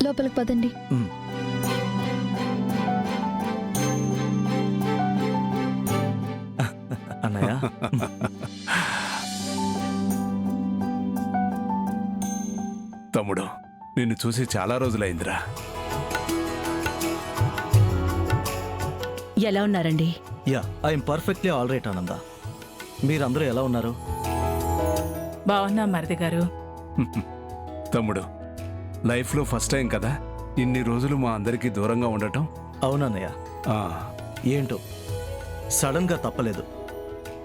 లోపలికి పదండి. అన్నయ్య, తమ్ముడు, నిన్ను చూసి చాలా రోజులైందిరా. ఎలా ఉన్నారండి? Yeah, I'm perfectly all right ఆనంద. మీరందరూ ఎలా ఉన్నారు? బాగున్నా మరిది గారు. తమ్ముడు, లైఫ్లో ఫస్ట్ టైం కదా ఇన్ని రోజులు మా అందరికీ దూరంగా ఉండటం. అవునన్నయ్య. ఆ, ఏంటో సడన్గా తప్పలేదు.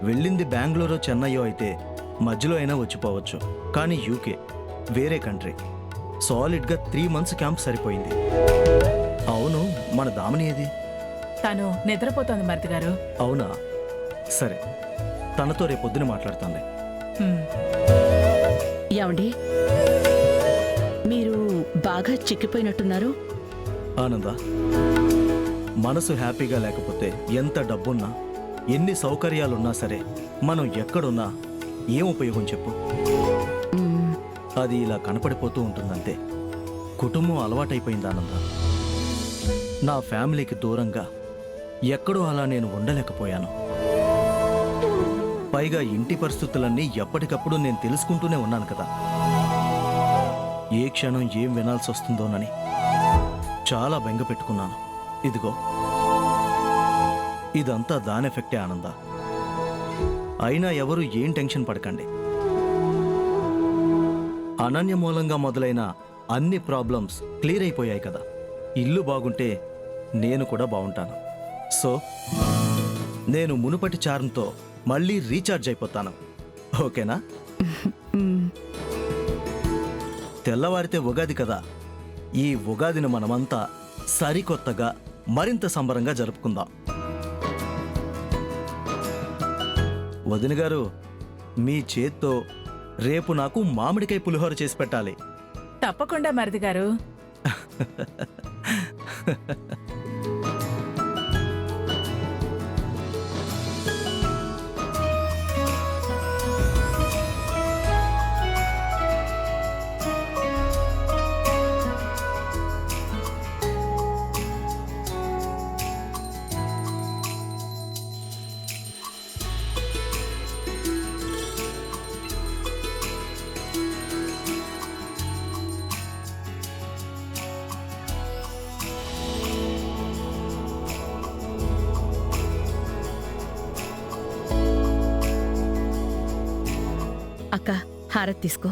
వెళ్ళింది బెంగళూరు చెన్నయ్యో అయితే మధ్యలో అయినా వచ్చిపోవచ్చు. కానీ యూకే వేరే కంట్రీ. సాలిడ్గా 3 months క్యాంప్ సరిపోయింది. అవును, మన దామిని ఏది? తను నిద్రపోతోంది మరిది గారు. అవునా, సరే, తనతో రేపొద్దున మాట్లాడుతానులే. హ్మ్. ఏమండి, మీరు బాగా చిక్కిపోయినట్టున్నారు. ఆనంద, మనసు హ్యాపీగా లేకపోతే ఎంత డబ్బున్నా ఎన్ని సౌకర్యాలున్నా సరే మనం ఎక్కడున్నా ఏం ఉపయోగం చెప్పు? మ్మ్. అది ఇలా కనపడిపోతూ ఉంటుందంతే. కుటుంబం అలవాటైపోయింది ఆనంద. నా ఫ్యామిలీకి దూరంగా ఎక్కడో అలా నేను ఉండలేకపోయాను. పైగా ఇంటి పరిస్థితులన్నీ ఎప్పటికప్పుడు నేను తెలుసుకుంటూనే ఉన్నాను కదా. ఏ క్షణం ఏం వినాల్సి వస్తుందోనని చాలా బెంగ పెట్టుకున్నాను. ఇదిగో, ఇదంతా దాని ఎఫెక్టే ఆనంద. అయినా ఎవరు ఏం టెన్షన్ పడకండి. అనన్య మూలంగా మొదలైన అన్ని ప్రాబ్లమ్స్ క్లియర్ అయిపోయాయి కదా. ఇల్లు బాగుంటే నేను కూడా బాగుంటాను. సో నేను మునుపటి చారంతో మళ్ళీ రీఛార్జ్ అయిపోతాను. ఓకేనా? మ్మ్. తెల్లవారితే ఉగాది కదా. ఈ ఉగాదిని మనమంతా సరికొత్తగా మరింత సంబరంగా జరుపుకుందాం. వదిన గారు, మీ చేత్తో రేపు నాకు మామిడికాయ పులిహోర చేసి పెట్టాలి. తప్పకుండా మరిది గారు. అక్క, హారతి తీసుకో.